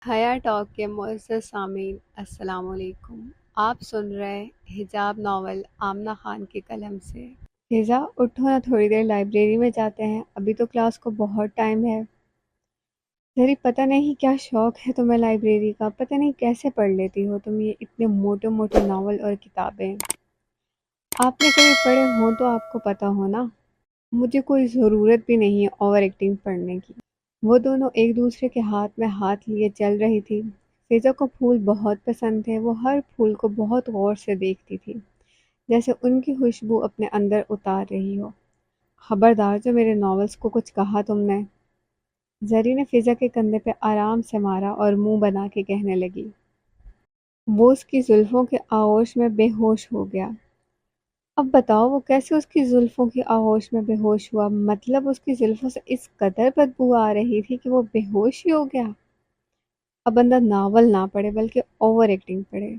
حیا ٹاک کے معزز سامعین السلام علیکم۔ آپ سن رہے حجاب ناول آمنہ خان کی قلم سے۔ فضا اٹھو نا، تھوڑی دیر لائبریری میں جاتے ہیں، ابھی تو کلاس کو بہت ٹائم ہے۔ ذری پتہ نہیں کیا شوق ہے تمہیں لائبریری کا، پتہ نہیں کیسے پڑھ لیتی ہو تم یہ اتنے موٹے موٹے ناول اور کتابیں۔ آپ نے کبھی پڑھے ہوں تو آپ کو پتہ ہو نا۔ مجھے کوئی ضرورت بھی نہیں ہے اوور ایکٹنگ پڑھنے کی۔ وہ دونوں ایک دوسرے کے ہاتھ میں ہاتھ لیے چل رہی تھی۔ فضا کو پھول بہت پسند تھے، وہ ہر پھول کو بہت غور سے دیکھتی تھی، جیسے ان کی خوشبو اپنے اندر اتار رہی ہو۔ خبردار جو میرے ناولز کو کچھ کہا تم نے۔ زری نے فضا کے کندھے پہ آرام سے مارا اور منہ بنا کے کہنے لگی۔ وہ اس کی زلفوں کے آغوش میں بے ہوش ہو گیا۔ اب بتاؤ وہ کیسے اس کی زلفوں کی آغوش میں بے ہوش ہوا؟ مطلب اس کی زلفوں سے اس قدر بدبو آ رہی تھی کہ وہ بے ہوش ہی ہو گیا۔ اب بندہ ناول نہ پڑھے بلکہ اوور ایکٹنگ پڑھے۔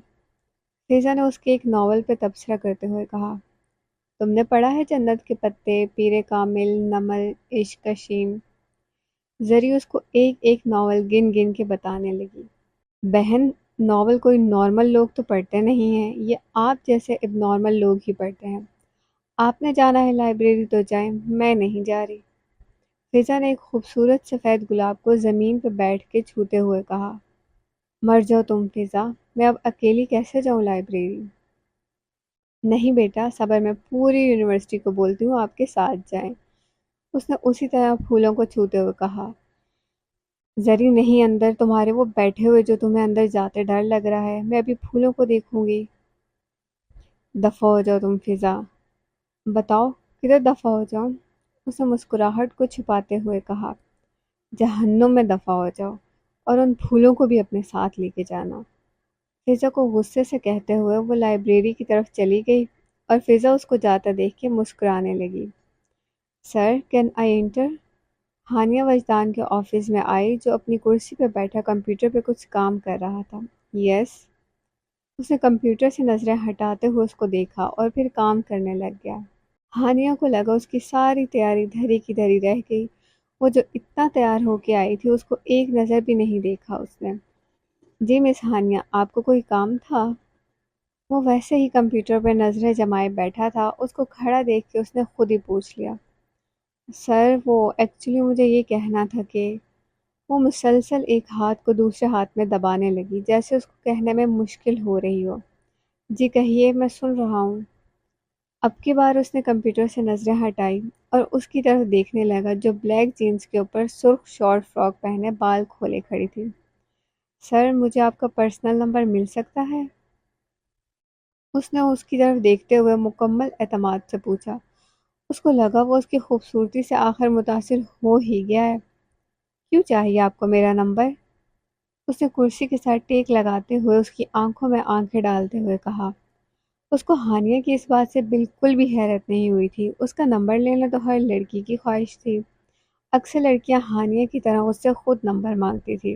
فضا نے اس کے ایک ناول پہ تبصرہ کرتے ہوئے کہا، تم نے پڑھا ہے جنت کے پتے، پیر کامل، نمل، عشق کشیم؟ زری اس کو ایک ایک ناول گن گن کے بتانے لگی۔ بہن، ناول کوئی نارمل لوگ تو پڑھتے نہیں ہیں، یہ آپ جیسے اب نارمل لوگ ہی پڑھتے ہیں۔ آپ نے جانا ہے لائبریری تو جائیں، میں نہیں جا رہی۔ فضا نے ایک خوبصورت سفید گلاب کو زمین پہ بیٹھ کے چھوتے ہوئے کہا، مر جاؤ تم فضا، میں اب اکیلی کیسے جاؤں لائبریری؟ نہیں بیٹا صبر، میں پوری یونیورسٹی کو بولتی ہوں آپ کے ساتھ جائیں، اس نے اسی طرح پھولوں کو چھوتے ہوئے کہا۔ زری نہیں، اندر تمہارے وہ بیٹھے ہوئے جو تمہیں اندر جاتے ڈر لگ رہا ہے، میں ابھی پھولوں کو دیکھوں گی۔ دفع ہو جاؤ تم فضا۔ بتاؤ کدھر دفع ہو جاؤں؟ اس نے مسکراہٹ کو چھپاتے ہوئے کہا، جہنم میں دفع ہو جاؤ، اور ان پھولوں کو بھی اپنے ساتھ لے کے جانا۔ فضا کو غصے سے کہتے ہوئے وہ لائبریری کی طرف چلی گئی اور فضا اس کو جاتا دیکھ کے مسکرانے لگی۔ سر، کین آئی انٹر؟ ہانیہ وجدان کے آفس میں آئی، جو اپنی کرسی پہ بیٹھا کمپیوٹر پہ کچھ کام کر رہا تھا۔ یس۔ اس نے کمپیوٹر سے نظریں ہٹاتے ہوئے اس کو دیکھا اور پھر کام کرنے لگ گیا۔ ہانیہ کو لگا اس کی ساری تیاری دھری کی دھری رہ گئی، وہ جو اتنا تیار ہو کے آئی تھی اس کو ایک نظر بھی نہیں دیکھا اس نے۔ جی مس ہانیہ، آپ کو کوئی کام تھا؟ وہ ویسے ہی کمپیوٹر پہ نظریں جمائے بیٹھا تھا، اس کو کھڑا دیکھ کے اس نے خود ہی پوچھ لیا۔ سر، وہ ایکچولی مجھے یہ کہنا تھا کہ… وہ مسلسل ایک ہاتھ کو دوسرے ہاتھ میں دبانے لگی، جیسے اس کو کہنے میں مشکل ہو رہی ہو۔ جی کہیے، میں سن رہا ہوں۔ اب کی بار اس نے کمپیوٹر سے نظریں ہٹائی اور اس کی طرف دیکھنے لگا جو بلیک جینز کے اوپر سرخ شارٹ فراک پہنے بال کھولے کھڑی تھی۔ سر، مجھے آپ کا پرسنل نمبر مل سکتا ہے؟ اس نے اس کی طرف دیکھتے ہوئے مکمل اعتماد سے پوچھا۔ اس کو لگا وہ اس کی خوبصورتی سے آخر متاثر ہو ہی گیا ہے۔ کیوں چاہیے آپ کو میرا نمبر؟ اس نے کرسی کے ساتھ ٹیک لگاتے ہوئے اس کی آنکھوں میں آنکھیں ڈالتے ہوئے کہا۔ اس کو ہانیہ کی اس بات سے بالکل بھی حیرت نہیں ہوئی تھی، اس کا نمبر لینا تو ہر لڑکی کی خواہش تھی۔ اکثر لڑکیاں ہانیہ کی طرح اس سے خود نمبر مانگتی تھی۔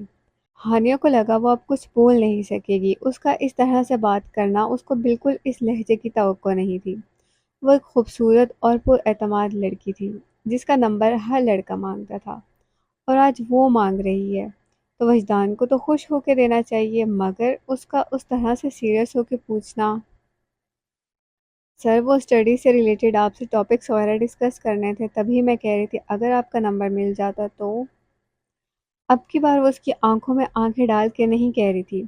ہانیہ کو لگا وہ اب کچھ بول نہیں سکے گی، اس کا اس طرح سے بات کرنا اس کو بالکل اس لہجے کی توقع نہیں تھی۔ وہ ایک خوبصورت اور پر اعتماد لڑکی تھی جس کا نمبر ہر لڑکا مانگتا تھا، اور آج وہ مانگ رہی ہے تو وجدان کو تو خوش ہو کے دینا چاہیے، مگر اس کا اس طرح سے سیریس ہو کے پوچھنا… سر، وہ اسٹڈی سے ریلیٹڈ آپ سے ٹاپکس وغیرہ ڈسکس کرنے تھے، تبھی میں کہہ رہی تھی اگر آپ کا نمبر مل جاتا تو… اب کی بار وہ اس کی آنکھوں میں آنکھیں ڈال کے نہیں کہہ رہی تھی،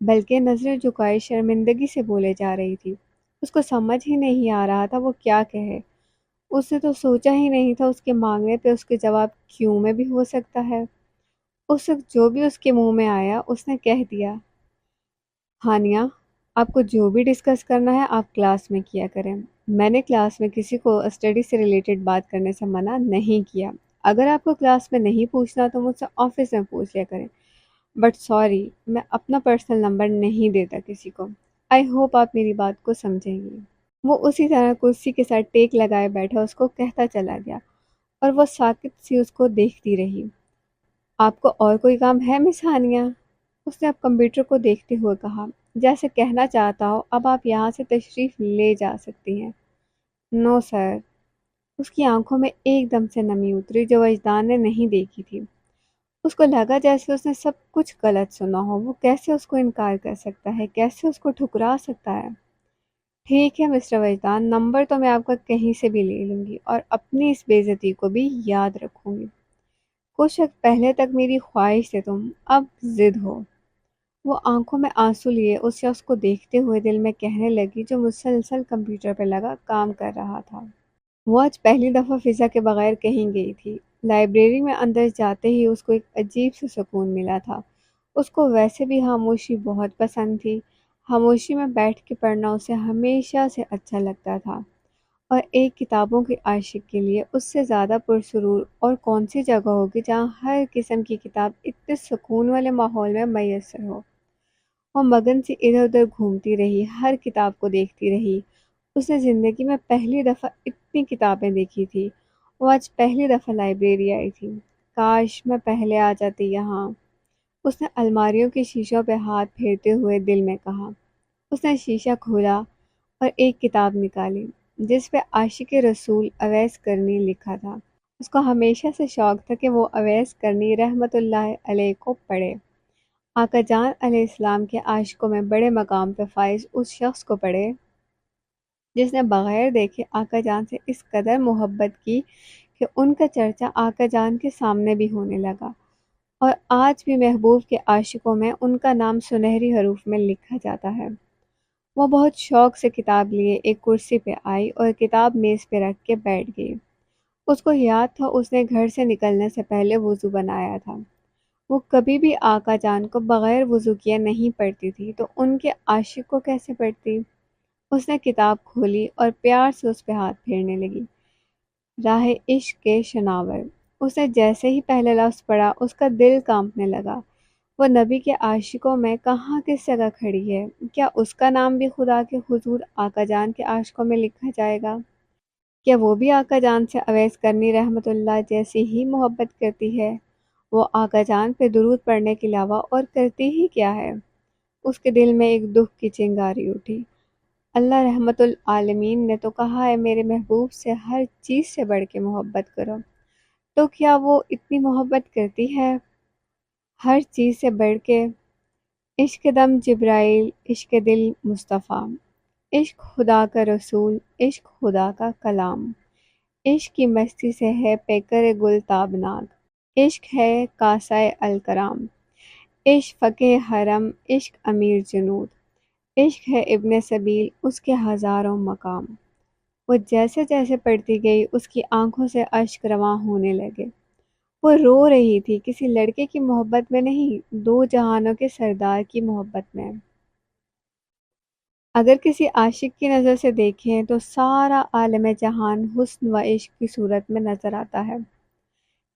بلکہ نظریں جھکائے شرمندگی سے بولے جا رہی تھی۔ اس کو سمجھ ہی نہیں آ رہا تھا وہ کیا کہے۔ اس نے تو سوچا ہی نہیں تھا اس کے مانگنے پہ اس کے جواب کیوں میں بھی ہو سکتا ہے۔ اس وقت جو بھی اس کے منہ میں آیا اس نے کہہ دیا۔ ہانیہ، آپ کو جو بھی ڈسکس کرنا ہے آپ کلاس میں کیا کریں، میں نے کلاس میں کسی کو اسٹڈی سے ریلیٹڈ بات کرنے سے منع نہیں کیا۔ اگر آپ کو کلاس میں نہیں پوچھنا تو مجھ سے آفس میں پوچھ لیا کریں، بٹ سوری، میں اپنا پرسنل نمبر نہیں دیتا کسی کو۔ آئی ہوپ آپ میری بات کو سمجھیں گی۔ وہ اسی طرح کرسی کے ساتھ ٹیک لگائے بیٹھا اس کو کہتا چلا گیا اور وہ ساکت سی اس کو دیکھتی رہی۔ آپ کو اور کوئی کام ہے مس ہانیہ؟ اس نے اب کمپیوٹر کو دیکھتے ہوئے کہا، جیسے کہنا چاہتا ہو اب آپ یہاں سے تشریف لے جا سکتی ہیں۔ نو سر۔ اس کی آنکھوں میں ایک دم سے نمی اتری جو وجدان نے نہیں دیکھی تھی۔ اس کو لگا جیسے اس نے سب کچھ غلط سنا ہو، وہ کیسے اس کو انکار کر سکتا ہے، کیسے اس کو ٹھکرا سکتا ہے۔ ٹھیک ہے مسٹر وجدان، نمبر تو میں آپ کا کہیں سے بھی لے لوں گی اور اپنی اس بے عزتی کو بھی یاد رکھوں گی۔ کچھ وقت پہلے تک میری خواہش تھے تم، اب ضد ہو۔ وہ آنکھوں میں آنسو لیے اس شخص کو دیکھتے ہوئے دل میں کہنے لگی جو مسلسل کمپیوٹر پر لگا کام کر رہا تھا۔ وہ آج پہلی دفعہ فضا کے بغیر کہیں گئی تھی۔ لائبریری میں اندر جاتے ہی اس کو ایک عجیب سے سکون ملا تھا۔ اس کو ویسے بھی خاموشی بہت پسند تھی۔ خاموشی میں بیٹھ کے پڑھنا اسے ہمیشہ سے اچھا لگتا تھا، اور ایک کتابوں کے عاشق کے لیے اس سے زیادہ پرسرور اور کون سی جگہ ہوگی جہاں ہر قسم کی کتاب اتنے سکون والے ماحول میں میسر ہو۔ وہ مگن سے ادھر ادھر گھومتی رہی، ہر کتاب کو دیکھتی رہی۔ اس نے زندگی میں پہلی دفعہ اتنی کتابیں دیکھی تھی۔ وہ آج پہلی دفعہ لائبریری آئی تھی۔ کاش میں پہلے آ جاتی یہاں، اس نے الماریوں کے شیشوں پہ ہاتھ پھیرتے ہوئے دل میں کہا۔ اس نے شیشہ کھولا اور ایک کتاب نکالی جس پہ عاشق رسول اویس کرنی لکھا تھا۔ اس کو ہمیشہ سے شوق تھا کہ وہ اویس کرنی رحمت اللہ علیہ کو پڑھے۔ آقا جان علیہ السلام کے عاشقوں میں بڑے مقام پہ فائز اس شخص کو پڑھے جس نے بغیر دیکھے آقا جان سے اس قدر محبت کی کہ ان کا چرچا آقا جان کے سامنے بھی ہونے لگا، اور آج بھی محبوب کے عاشقوں میں ان کا نام سنہری حروف میں لکھا جاتا ہے۔ وہ بہت شوق سے کتاب لیے ایک کرسی پہ آئی اور کتاب میز پہ رکھ کے بیٹھ گئی۔ اس کو یاد تھا اس نے گھر سے نکلنے سے پہلے وضو بنایا تھا۔ وہ کبھی بھی آقا جان کو بغیر وضو کیے نہیں پڑھتی تھی، تو ان کے عاشق کو کیسے پڑھتی؟ اس نے کتاب کھولی اور پیار سے اس پہ ہاتھ پھیرنے لگی۔ راہ عشق کے شناور۔ اس نے جیسے ہی پہلا لفظ پڑھا اس کا دل کانپنے لگا۔ وہ نبی کے عاشقوں میں کہاں کس جگہ کھڑی ہے؟ کیا اس کا نام بھی خدا کے حضور آقا جان کے عاشقوں میں لکھا جائے گا؟ کیا وہ بھی آقا جان سے اویس کرنی رحمت اللہ جیسی ہی محبت کرتی ہے؟ وہ آقا جان پہ درود پڑھنے کے علاوہ اور کرتی ہی کیا ہے؟ اس کے دل میں ایک دکھ کی چنگاری اٹھی۔ اللہ رحمت العالمین نے تو کہا ہے میرے محبوب سے ہر چیز سے بڑھ کے محبت کرو، تو کیا وہ اتنی محبت کرتی ہے ہر چیز سے بڑھ کے؟ عشق دم جبرائیل، عشق دل مصطفیٰ، عشق خدا کا رسول، عشق خدا کا کلام، عشق کی مستی سے ہے پیکر گل تابناک، عشق ہے کاسۂ الکرام، عشق فقہ حرم، عشق امیر جنود، عشق ہے ابن سبیل اس کے ہزاروں مقام۔ وہ جیسے جیسے پڑھتی گئی اس کی آنکھوں سے اشک رواں ہونے لگے۔ وہ رو رہی تھی کسی لڑکے کی محبت میں نہیں، دو جہانوں کے سردار کی محبت میں۔ اگر کسی عاشق کی نظر سے دیکھیں تو سارا عالم جہان حسن و عشق کی صورت میں نظر آتا ہے۔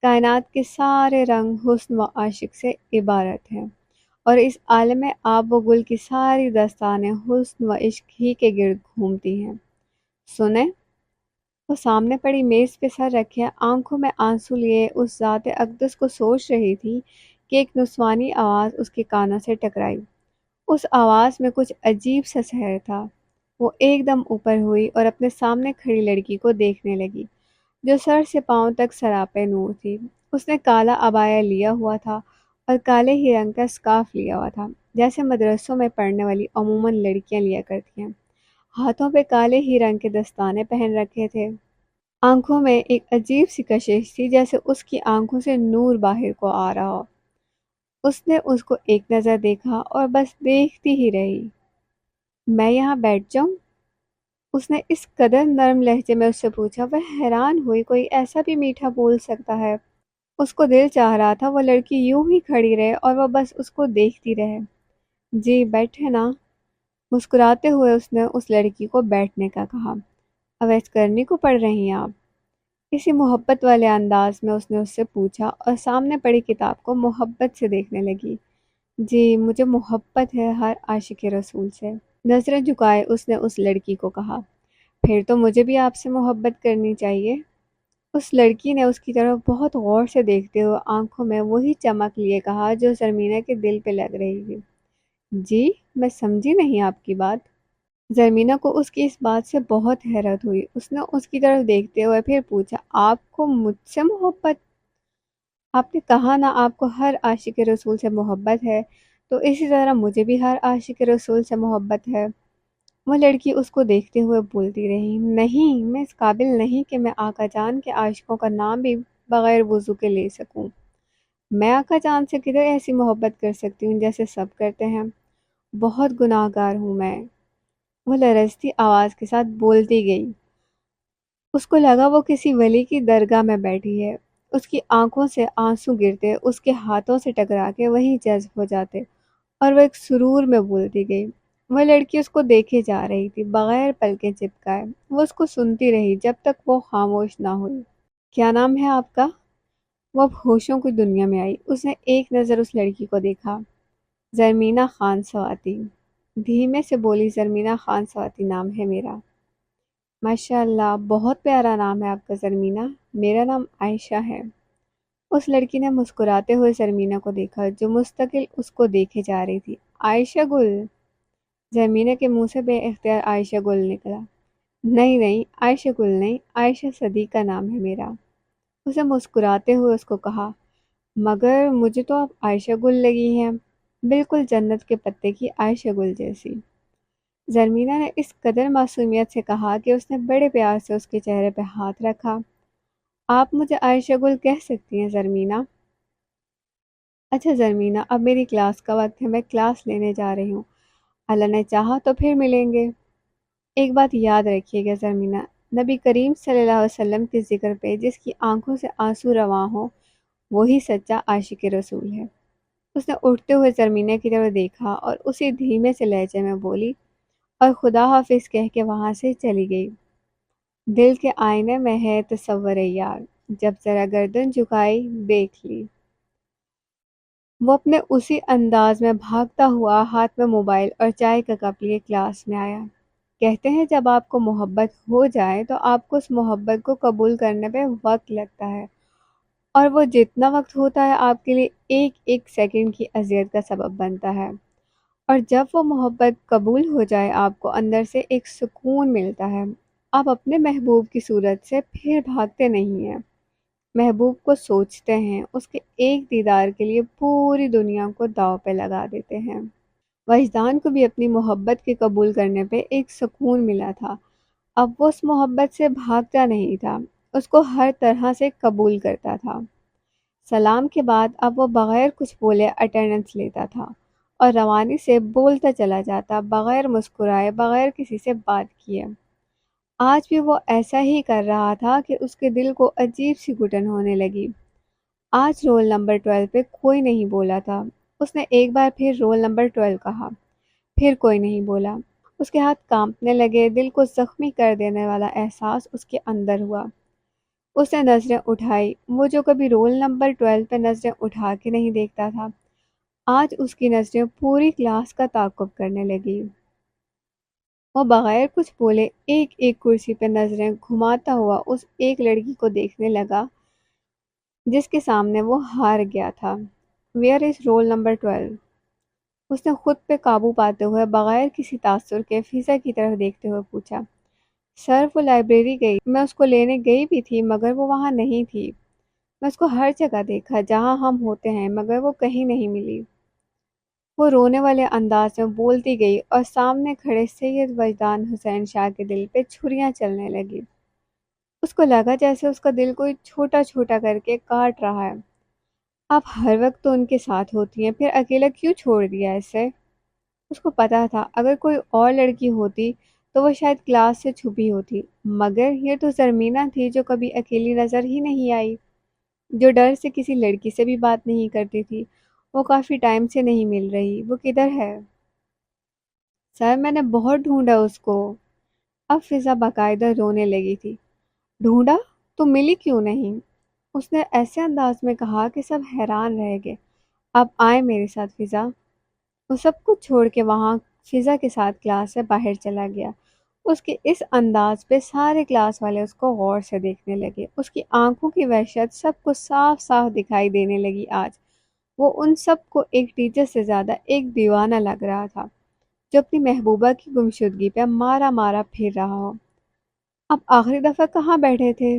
کائنات کے سارے رنگ حسن و عاشق سے عبارت ہیں، اور اس عالم آب و گل کی ساری داستانیں حسن و عشق ہی کے گرد گھومتی ہیں۔ سنیں؟ وہ سامنے پڑی میز پہ سر رکھے آنکھوں میں آنسو لیے اس ذات اقدس کو سوچ رہی تھی کہ ایک نسوانی آواز اس کے کانوں سے ٹکرائی۔ اس آواز میں کچھ عجیب سا سحر تھا۔ وہ ایک دم اوپر ہوئی اور اپنے سامنے کھڑی لڑکی کو دیکھنے لگی جو سر سے پاؤں تک سراپے نور تھی۔ اس نے کالا عبایا لیا ہوا تھا اور کالے ہی رنگ کا اسکارف لیا ہوا تھا، جیسے مدرسوں میں پڑھنے والی عموماً لڑکیاں لیا کرتی ہیں۔ ہاتھوں پہ کالے ہی رنگ کے دستانے پہن رکھے تھے۔ آنکھوں میں ایک عجیب سی کشش تھی، جیسے اس کی آنکھوں سے نور باہر کو آ رہا ہو۔ اس نے اس کو ایک نظر دیکھا اور بس دیکھتی ہی رہی۔ میں یہاں بیٹھ جاؤں؟ اس نے اس قدر نرم لہجے میں اس سے پوچھا۔ وہ حیران ہوئی، کوئی ایسا بھی میٹھا بول سکتا ہے؟ اس کو دل چاہ رہا تھا وہ لڑکی یوں ہی کھڑی رہے اور وہ بس اس کو دیکھتی رہے۔ جی بیٹھے نا، مسکراتے ہوئے اس نے اس لڑکی کو بیٹھنے کا کہا۔ اویس کرنی کو پڑھ رہی ہیں آپ؟ اسی محبت والے انداز میں اس نے اس سے پوچھا اور سامنے پڑی کتاب کو محبت سے دیکھنے لگی۔ جی مجھے محبت ہے ہر عاشق رسول سے، نظریں جھکائے اس نے اس لڑکی کو کہا۔ پھر تو مجھے بھی آپ سے محبت کرنی چاہیے۔ اس لڑکی نے اس کی طرف بہت غور سے دیکھتے ہوئے آنکھوں میں وہی چمک لیے کہا جو زرمینہ کے دل پہ لگ رہی تھی۔ جی میں سمجھی نہیں آپ کی بات۔ زرمینہ کو اس کی اس بات سے بہت حیرت ہوئی۔ اس نے اس کی طرف دیکھتے ہوئے پھر پوچھا، آپ کو مجھ سے محبت؟ آپ نے کہا نا آپ کو ہر عاشق رسول سے محبت ہے، تو اسی طرح مجھے بھی ہر عاشق رسول سے محبت ہے۔ وہ لڑکی اس کو دیکھتے ہوئے بولتی رہی، نہیں، میں اس قابل نہیں کہ میں آقا جان کے عاشقوں کا نام بھی بغیر وضو کے لے سکوں۔ میں آقا جان سے کدھر ایسی محبت کر سکتی ہوں جیسے سب کرتے ہیں؟ بہت گناہ گار ہوں میں۔ وہ لرزتی آواز کے ساتھ بولتی گئی۔ اس کو لگا وہ کسی ولی کی درگاہ میں بیٹھی ہے۔ اس کی آنکھوں سے آنسو گرتے، اس کے ہاتھوں سے ٹکرا کے وہیں جذب ہو جاتے، اور وہ ایک سرور میں بولتی گئی۔ وہ لڑکی اس کو دیکھے جا رہی تھی بغیر پلکیں چپکائے۔ وہ اس کو سنتی رہی جب تک وہ خاموش نہ ہوئی۔ کیا نام ہے آپ کا؟ وہ اب ہوشوں کی دنیا میں آئی۔ اس نے ایک نظر اس لڑکی کو دیکھا۔ زرمینہ خان سواتی، دھیمے سے بولی۔ زرمینہ خان سواتی نام ہے میرا۔ ماشاء اللہ، بہت پیارا نام ہے آپ کا زرمینہ۔ میرا نام عائشہ ہے۔ اس لڑکی نے مسکراتے ہوئے زرمینہ کو دیکھا جو مستقل اس کو دیکھے جا رہی تھی۔ عائشہ گل؟ زرمینہ کے منہ سے بے اختیار عائشہ گل نکلا۔ نہیں نہیں، عائشہ گل نہیں، عائشہ صدیق کا نام ہے میرا۔ اسے مسکراتے ہوئے اس کو کہا، مگر مجھے تو آپ عائشہ گل لگی ہیں، بالکل جنت کے پتے کی عائشہ گل جیسی۔ زرمینہ نے اس قدر معصومیت سے کہا کہ اس نے بڑے پیار سے اس کے چہرے پہ ہاتھ رکھا۔ آپ مجھے عائشہ گل کہہ سکتی ہیں زرمینہ۔ اچھا زرمینہ، اب میری کلاس کا وقت ہے، میں کلاس لینے جا رہی ہوں۔ اللہ نے چاہا تو پھر ملیں گے۔ ایک بات یاد رکھیے گا زرمینہ، نبی کریم صلی اللہ علیہ وسلم کے ذکر پہ جس کی آنکھوں سے آنسو رواں ہو وہی سچا عاشق رسول ہے۔ اس نے اٹھتے ہوئے زرمینہ کی طرف دیکھا اور اسی دھیمے سے لہجے میں بولی، اور خدا حافظ کہہ کے وہاں سے چلی گئی۔ دل کے آئینے میں ہے تصور یار، جب ذرا گردن جھکائی دیکھ لی۔ وہ اپنے اسی انداز میں بھاگتا ہوا ہاتھ میں موبائل اور چائے کا کپ لیے کلاس میں آیا۔ کہتے ہیں جب آپ کو محبت ہو جائے تو آپ کو اس محبت کو قبول کرنے پہ وقت لگتا ہے، اور وہ جتنا وقت ہوتا ہے آپ کے لیے ایک ایک سیکنڈ کی اذیت کا سبب بنتا ہے۔ اور جب وہ محبت قبول ہو جائے آپ کو اندر سے ایک سکون ملتا ہے۔ آپ اپنے محبوب کی صورت سے پھر بھاگتے نہیں ہیں، محبوب کو سوچتے ہیں، اس کے ایک دیدار کے لیے پوری دنیا کو داؤ پہ لگا دیتے ہیں۔ وجدان کو بھی اپنی محبت کے قبول کرنے پہ ایک سکون ملا تھا۔ اب وہ اس محبت سے بھاگتا نہیں تھا، اس کو ہر طرح سے قبول کرتا تھا۔ سلام کے بعد اب وہ بغیر کچھ بولے اٹینڈنس لیتا تھا اور روانی سے بولتا چلا جاتا، بغیر مسکرائے، بغیر کسی سے بات کیے۔ آج بھی وہ ایسا ہی کر رہا تھا کہ اس کے دل کو عجیب سی گھٹن ہونے لگی۔ آج رول نمبر 12 پہ کوئی نہیں بولا تھا۔ اس نے ایک بار پھر رول نمبر 12 کہا، پھر کوئی نہیں بولا۔ اس کے ہاتھ کانپنے لگے، دل کو زخمی کر دینے والا احساس اس کے اندر ہوا۔ اس نے نظریں اٹھائی، وہ جو کبھی رول نمبر 12 پہ نظریں اٹھا کے نہیں دیکھتا تھا، آج اس کی نظریں پوری کلاس کا تعاقب کرنے لگی۔ وہ بغیر کچھ بولے ایک ایک کرسی پہ نظریں گھماتا ہوا اس ایک لڑکی کو دیکھنے لگا جس کے سامنے وہ ہار گیا تھا۔ Where is roll number 12؟ اس نے خود پہ قابو پاتے ہوئے بغیر کسی تاثر کے فضا کی طرف دیکھتے ہوئے پوچھا، سر وہ لائبریری گئی، میں اس کو لینے گئی بھی تھی مگر وہ وہاں نہیں تھی۔ میں اس کو ہر جگہ دیکھا جہاں ہم ہوتے ہیں مگر وہ کہیں نہیں ملی۔ وہ رونے والے انداز میں بولتی گئی اور سامنے کھڑے سید وجدان حسین شاہ کے دل پہ چھریاں چلنے لگی۔ اس کو لگا جیسے اس کا دل کوئی چھوٹا چھوٹا کر کے کاٹ رہا ہے۔ آپ ہر وقت تو ان کے ساتھ ہوتی ہیں، پھر اکیلا کیوں چھوڑ دیا اسے؟ اس کو پتا تھا اگر کوئی اور لڑکی ہوتی تو وہ شاید کلاس سے چھپی ہوتی، مگر یہ تو زرمینہ تھی جو کبھی اکیلی نظر ہی نہیں آئی، جو ڈر سے کسی لڑکی سے بھی بات نہیں کرتی تھی۔ وہ کافی ٹائم سے نہیں مل رہی، وہ کدھر ہے؟ سر میں نے بہت ڈھونڈا اس کو۔ اب فضا باقاعدہ رونے لگی تھی۔ ڈھونڈا تو ملی کیوں نہیں؟ اس نے ایسے انداز میں کہا کہ سب حیران رہ گئے۔ اب آئے میرے ساتھ فضا۔ وہ سب کچھ چھوڑ کے وہاں فضا کے ساتھ کلاس سے باہر چلا گیا۔ اس کے اس انداز پہ سارے کلاس والے اس کو غور سے دیکھنے لگے۔ اس کی آنکھوں کی وحشت سب کو صاف صاف دکھائی دینے لگی آج۔ وہ ان سب کو ایک ٹیچر سے زیادہ ایک دیوانہ لگ رہا تھا جو اپنی محبوبہ کی گمشدگی پہ مارا مارا پھر رہا ہو۔ اب آخری دفعہ کہاں بیٹھے تھے؟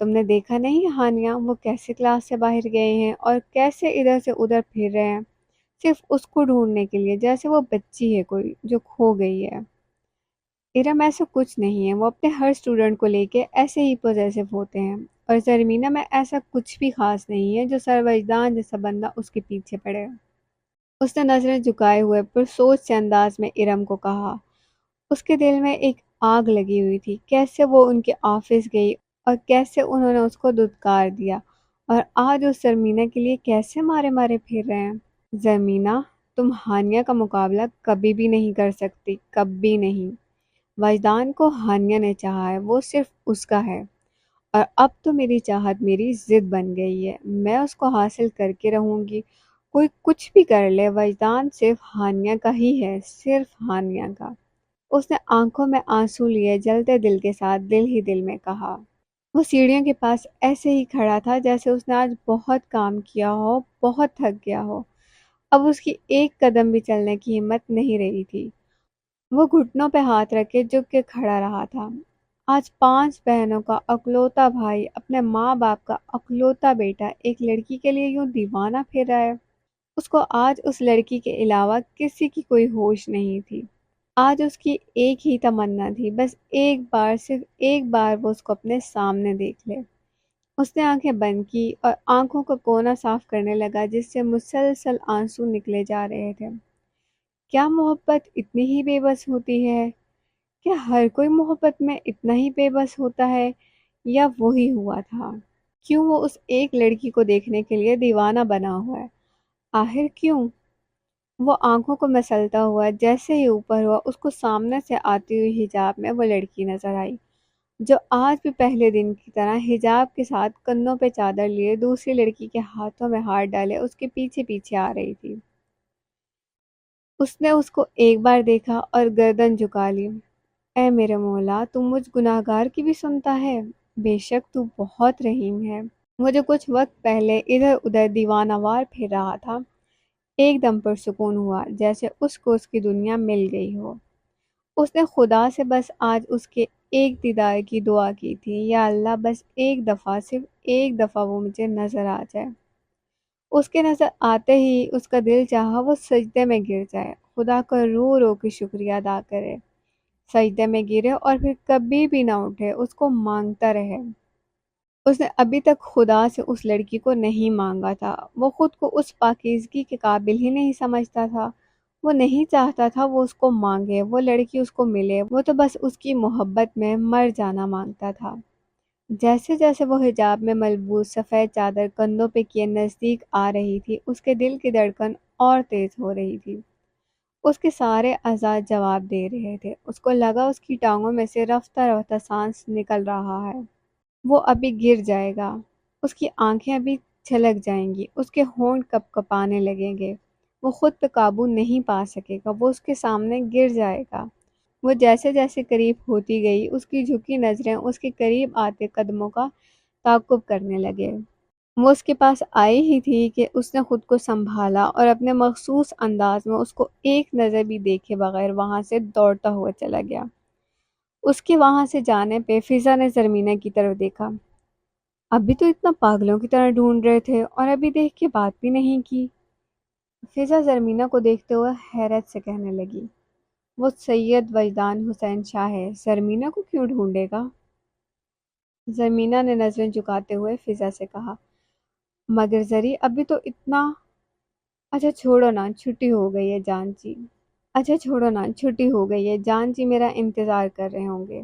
تم نے دیکھا نہیں ہانیہ، وہ کیسے کلاس سے باہر گئے ہیں اور کیسے ادھر سے ادھر پھر رہے ہیں، صرف اس کو ڈھونڈنے کے لیے، جیسے وہ بچی ہے کوئی جو کھو گئی ہے۔ ارم ایسا کچھ نہیں ہے، وہ اپنے ہر اسٹوڈنٹ کو لے کے ایسے ہی پوزیسو ہوتے ہیں، اور زرمینہ میں ایسا کچھ بھی خاص نہیں ہے جو سروجدان جیسا بندہ اس کے پیچھے پڑے۔ اس نے نظریں جھکائے ہوئے پر سوچ سے انداز میں ارم کو کہا۔ اس کے دل میں ایک آگ لگی ہوئی تھی، کیسے وہ ان کے آفس گئی اور کیسے انہوں نے اس کو دھتکار دیا، اور آج اس زرمینہ کے لیے کیسے مارے مارے پھر رہے ہیں۔ زرمینہ، تم ہانیہ کا مقابلہ کبھی بھی نہیں کر سکتی، کبھی نہیں۔ وجدان کو ہانیہ نے چاہا ہے، وہ صرف اس کا ہے، اور اب تو میری چاہت میری ضد بن گئی ہے، میں اس کو حاصل کر کے رہوں گی، کوئی کچھ بھی کر لے، وجدان صرف ہانیہ کا ہی ہے، صرف ہانیہ کا۔ اس نے آنکھوں میں آنسو لیے جلتے دل کے ساتھ دل ہی دل میں کہا۔ وہ سیڑھیوں کے پاس ایسے ہی کھڑا تھا جیسے اس نے آج بہت کام کیا ہو، بہت تھک گیا ہو، اب اس کی ایک قدم بھی چلنے کی ہمت نہیں رہی تھی۔ وہ گھٹنوں پہ ہاتھ رکھے جھک کے کھڑا رہا تھا۔ آج 5 بہنوں کا اکلوتا بھائی، اپنے ماں باپ کا اکلوتا بیٹا ایک لڑکی کے لیے یوں دیوانہ پھر رہا ہے۔ اس کو آج اس لڑکی کے علاوہ کسی کی کوئی ہوش نہیں تھی۔ آج اس کی ایک ہی تمنا تھی، بس ایک بار، صرف ایک بار وہ اس کو اپنے سامنے دیکھ لے۔ اس نے آنکھیں بند کی اور آنکھوں کا کونا صاف کرنے لگا جس سے مسلسل آنسو نکلے جا رہے تھے۔ کیا محبت اتنی ہی بے بس ہوتی ہے؟ کیا ہر کوئی محبت میں اتنا ہی بے بس ہوتا ہے، یا وہی ہوا تھا؟ کیوں وہ اس ایک لڑکی کو دیکھنے کے لیے دیوانہ بنا ہوا ہے؟ آخر کیوں؟ وہ آنکھوں کو مسلتا ہوا جیسے ہی اوپر ہوا، اس کو سامنے سے آتی ہوئی حجاب میں وہ لڑکی نظر آئی، جو آج بھی پہلے دن کی طرح حجاب کے ساتھ کندھوں پہ چادر لیے دوسری لڑکی کے ہاتھوں میں ہاتھ ڈالے اس کے پیچھے پیچھے آ رہی تھی۔ اس نے اس کو ایک بار دیکھا اور گردن جھکا لی۔ اے میرے مولا، تو مجھ گناہگار کی بھی سنتا ہے؟ بے شک تو بہت رحیم ہے۔ وہ جو کچھ وقت پہلے ادھر ادھر دیوانہ وار پھر رہا تھا، ایک دم پرسکون ہوا، جیسے اس کو اس کی دنیا مل گئی ہو۔ اس نے خدا سے بس آج اس کے ایک دیدار کی دعا کی تھی، یا اللہ بس ایک دفعہ، صرف ایک دفعہ وہ مجھے نظر آ جائے۔ اس کے نظر آتے ہی اس کا دل چاہا وہ سجدے میں گر جائے، خدا کا رو رو کے شکریہ ادا کرے، سجدے میں گرے اور پھر کبھی بھی نہ اٹھے، اس کو مانگتا رہے۔ اس نے ابھی تک خدا سے اس لڑکی کو نہیں مانگا تھا، وہ خود کو اس پاکیزگی کے قابل ہی نہیں سمجھتا تھا، وہ نہیں چاہتا تھا وہ اس کو مانگے، وہ لڑکی اس کو ملے، وہ تو بس اس کی محبت میں مر جانا مانگتا تھا۔ جیسے جیسے وہ حجاب میں ملبوس سفید چادر کندھوں پہ کیے نزدیک آ رہی تھی، اس کے دل کی دھڑکن اور تیز ہو رہی تھی، اس کے سارے اعضاء جواب دے رہے تھے، اس کو لگا اس کی ٹانگوں میں سے رفتہ رفتہ سانس نکل رہا ہے، وہ ابھی گر جائے گا، اس کی آنکھیں ابھی چھلک جائیں گی، اس کے ہونٹ کپ کپانے لگیں گے، وہ خود پہ قابو نہیں پا سکے گا، وہ اس کے سامنے گر جائے گا۔ وہ جیسے جیسے قریب ہوتی گئی، اس کی جھکی نظریں اس کے قریب آتے قدموں کا تعاقب کرنے لگے۔ وہ اس کے پاس آئی ہی تھی کہ اس نے خود کو سنبھالا اور اپنے مخصوص انداز میں اس کو ایک نظر بھی دیکھے بغیر وہاں سے دوڑتا ہوا چلا گیا۔ اس کے وہاں سے جانے پہ فضا نے زرمینہ کی طرف دیکھا۔ ابھی تو اتنا پاگلوں کی طرح ڈھونڈ رہے تھے اور ابھی دیکھ کے بات بھی نہیں کی۔ فضا زرمینہ کو دیکھتے ہوئے حیرت سے کہنے لگی، وہ سید وجدان حسین شاہ ہے، زرمینہ کو کیوں ڈھونڈے گا؟ زرمینہ نے نظریں جھکاتے ہوئے فضا سے کہا، مگر زری ابھی تو اتنا… اچھا چھوڑو نا، چھٹی ہو گئی ہے جان جی، اچھا چھوڑو نا، چھٹی ہو گئی ہے جان جی، میرا انتظار کر رہے ہوں گے۔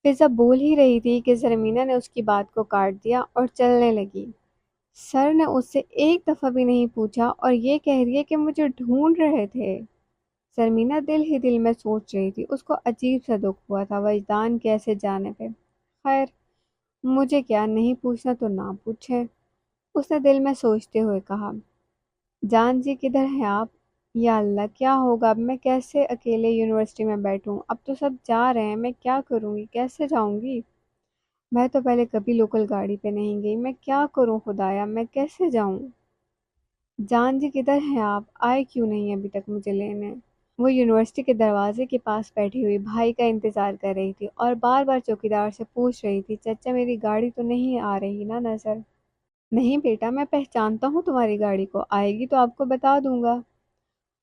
فضا بول ہی رہی تھی کہ زرمینہ نے اس کی بات کو کاٹ دیا اور چلنے لگی۔ سر نے اس سے ایک دفعہ بھی نہیں پوچھا اور یہ کہہ رہی ہے کہ مجھے ڈھونڈ رہے تھے۔ زرمینہ دل ہی دل میں سوچ رہی تھی، اس کو عجیب سا دکھ ہوا تھا وجدان کے ایسے جانے پہ۔ خیر، مجھے کیا، نہیں پوچھنا تو نہ پوچھے، اس نے دل میں سوچتے ہوئے کہا۔ جان جی کدھر ہیں آپ؟ یا اللہ کیا ہوگا اب، میں کیسے اکیلے یونیورسٹی میں بیٹھوں، اب تو سب جا رہے ہیں، میں کیا کروں گی، کیسے جاؤں گی؟ میں تو پہلے کبھی لوکل گاڑی پہ نہیں گئی، میں کیا کروں خدایا، میں کیسے جاؤں؟ جان جی کدھر ہیں آپ، آئے کیوں نہیں ابھی تک مجھے لینے؟ وہ یونیورسٹی کے دروازے کے پاس بیٹھی ہوئی بھائی کا انتظار کر رہی تھی اور بار بار چوکیدار سے پوچھ رہی تھی، چچا میری گاڑی تو نہیں آ رہی نا نظر؟ نہیں بیٹا، میں پہچانتا ہوں تمہاری گاڑی کو، آئے گی تو آپ کو بتا دوں گا۔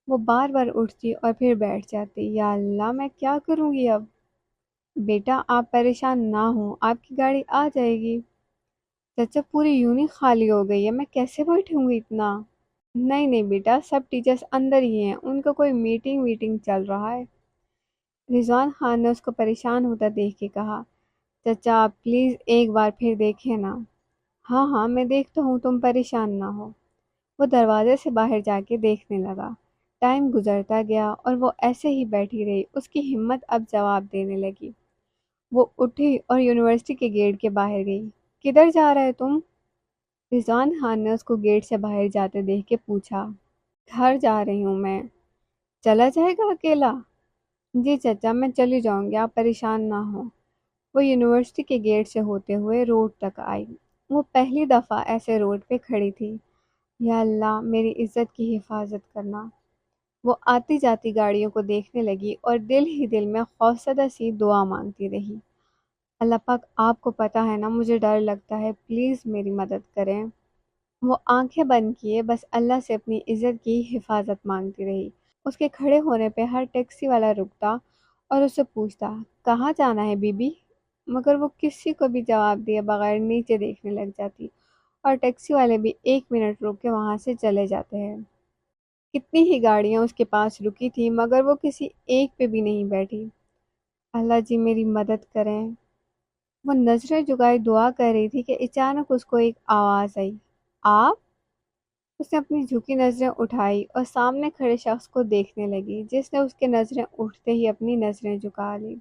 وہ بار بار اٹھتی اور پھر بیٹھ جاتی۔ یا اللہ، میں کیا کروں گی اب؟ بیٹا آپ پریشان نہ ہوں، آپ کی گاڑی آ جائے گی۔ چچا پوری یونی خالی ہو گئی ہے، میں کیسے بیٹھوں گی اتنا؟ نہیں نہیں بیٹا، سب ٹیچرز اندر ہی ہیں، ان کا کوئی میٹنگ ویٹنگ چل رہا ہے۔ رضوان خان نے اس کو پریشان ہوتا دیکھ کے کہا، چچا آپ پلیز ایک بار پھر دیکھیں نا۔ ہاں ہاں میں دیکھتا ہوں، تم پریشان نہ ہو۔ وہ دروازے سے باہر جا کے دیکھنے لگا۔ ٹائم گزرتا گیا اور وہ ایسے ہی بیٹھی رہی، اس کی ہمت اب جواب دینے لگی۔ وہ اٹھی اور یونیورسٹی کے گیٹ کے باہر گئی۔ کدھر جا رہے تم؟ رضوان خان نے اس کو گیٹ سے باہر جاتے دیکھ کے پوچھا۔ گھر جا رہی ہوں میں۔ چلا جائے گا اکیلا؟ جی چچا میں چلی جاؤں گی، آپ پریشان نہ ہوں۔ وہ یونیورسٹی کے گیٹ سے ہوتے ہوئے روڈ تک آئی۔ وہ پہلی دفعہ ایسے روڈ پہ کھڑی تھی۔ یا اللہ میری عزت کی حفاظت کرنا۔ وہ آتی جاتی گاڑیوں کو دیکھنے لگی اور دل ہی دل میں خوفزدہ سی دعا مانگتی رہی۔ اللہ پاک آپ کو پتہ ہے نا مجھے ڈر لگتا ہے، پلیز میری مدد کریں۔ وہ آنکھیں بند کیے بس اللہ سے اپنی عزت کی حفاظت مانگتی رہی۔ اس کے کھڑے ہونے پہ ہر ٹیکسی والا رکتا اور اسے پوچھتا، کہاں جانا ہے بی بی؟ مگر وہ کسی کو بھی جواب دیے بغیر نیچے دیکھنے لگ جاتی اور ٹیکسی والے بھی 1 منٹ رک کے وہاں سے چلے جاتے ہیں۔ کتنی ہی گاڑیاں اس کے پاس رکی تھی مگر وہ کسی ایک پہ بھی نہیں بیٹھی۔ اللہ جی میری مدد کریں۔ وہ نظریں جھکائے دعا کر رہی تھی کہ اچانک اس کو ایک آواز آئی، آپ؟ اس نے اپنی جھکی نظریں اٹھائی اور سامنے کھڑے شخص کو دیکھنے لگی جس نے اس کے نظریں اٹھتے ہی اپنی نظریں جھکا لی۔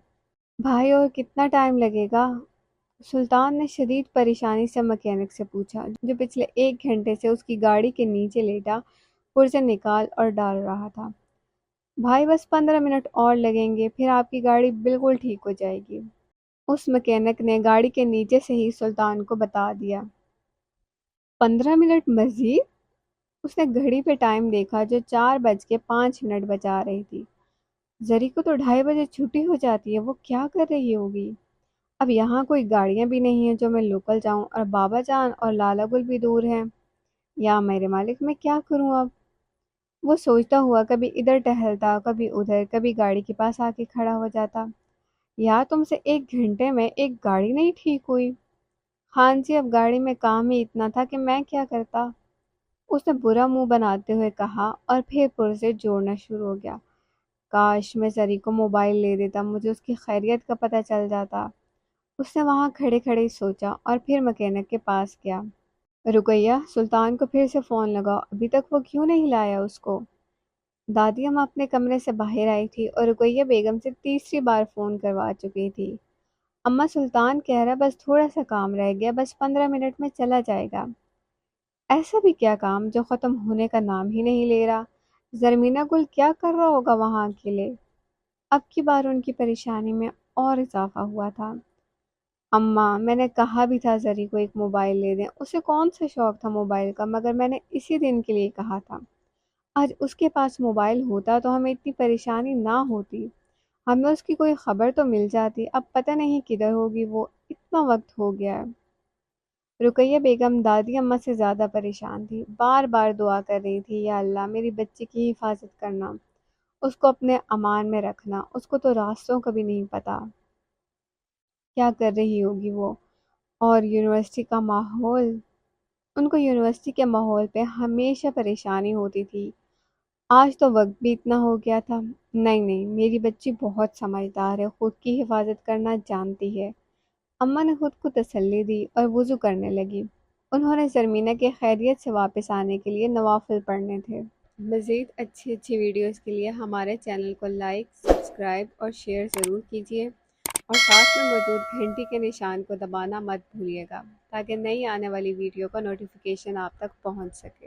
بھائی اور کتنا ٹائم لگے گا؟ سلطان نے شدید پریشانی سے مکینک سے پوچھا جو پچھلے 1 گھنٹے سے اس کی گاڑی کے نیچے لیٹا پرزے نکال اور ڈال رہا تھا۔ بھائی بس 15 منٹ اور لگیں گے، پھر آپ کی گاڑی بالکل ٹھیک ہو جائے گی۔ اس مکینک نے گاڑی کے نیچے سے ہی سلطان کو بتا دیا۔ 15 منٹ مزید؟ اس نے گھڑی پہ ٹائم دیکھا جو 4:05 بجا رہی تھی۔ زری کو تو 2:30 بجے چھٹی ہو جاتی ہے، وہ کیا کر رہی ہوگی؟ اب یہاں کوئی گاڑیاں بھی نہیں ہیں جو میں لوکل جاؤں، اور بابا جان اور لالا گل بھی دور ہیں۔ یا میرے مالک میں کیا کروں اب؟ وہ سوچتا ہوا کبھی ادھر ٹہلتا کبھی ادھر، کبھی گاڑی کے پاس آ کے کھڑا ہو جاتا۔ یا تم سے 1 گھنٹے میں ایک گاڑی نہیں ٹھیک ہوئی؟ خان جی اب گاڑی میں کام ہی اتنا تھا کہ میں کیا کرتا؟ اس نے برا منہ بناتے ہوئے کہا اور پھر پرزے جوڑنا شروع ہو گیا۔ کاش میں زری کو موبائل لے دیتا، مجھے اس کی خیریت کا پتہ چل جاتا۔ اس نے وہاں کھڑے کھڑے ہی سوچا اور پھر مکینک کے پاس گیا۔ رقیہ، سلطان کو پھر سے فون لگا، ابھی تک وہ کیوں نہیں لایا اس کو؟ دادی ہم اپنے کمرے سے باہر آئی تھی اور رقیہ بیگم سے تیسری بار فون کروا چکی تھی۔ اماں سلطان کہہ رہا بس تھوڑا سا کام رہ گیا، بس 15 منٹ میں چلا جائے گا۔ ایسا بھی کیا کام جو ختم ہونے کا نام ہی نہیں لے رہا؟ زرمینہ گل کیا کر رہا ہوگا وہاں اکیلے؟ اب کی بار ان کی پریشانی میں اور اضافہ ہوا تھا۔ اماں میں نے کہا بھی تھا زری کو ایک موبائل لے دیں، اسے کون سا شوق تھا موبائل کا، مگر میں نے اسی دن کے لیے کہا تھا۔ آج اس کے پاس موبائل ہوتا تو ہمیں اتنی پریشانی نہ ہوتی، ہمیں اس کی کوئی خبر تو مل جاتی۔ اب پتہ نہیں کدھر ہوگی وہ، اتنا وقت ہو گیا ہے۔ رقیہ بیگم دادی اماں سے زیادہ پریشان تھی، بار بار دعا کر رہی تھی، یا اللہ میری بچی کی حفاظت کرنا، اس کو اپنے امان میں رکھنا، اس کو تو راستوں کا بھی نہیں پتا، کیا کر رہی ہوگی وہ۔ اور یونیورسٹی کا ماحول، ان کو یونیورسٹی کے ماحول پہ ہمیشہ پریشانی ہوتی تھی، آج تو وقت بھی اتنا ہو گیا تھا۔ نہیں نہیں میری بچی بہت سمجھدار ہے، خود کی حفاظت کرنا جانتی ہے۔ اماں نے خود کو تسلی دی اور وضو کرنے لگی۔ انہوں نے زرمینہ کے خیریت سے واپس آنے کے لیے نوافل پڑھنے تھے۔ مزید اچھی ویڈیوز کے لیے ہمارے چینل کو لائک، سبسکرائب اور شیئر ضرور کیجیے، اور ساتھ میں موجود گھنٹی کے نشان کو دبانا مت بھولیے گا تاکہ نئی آنے والی ویڈیو کا نوٹیفیکیشن آپ تک پہنچ سکے۔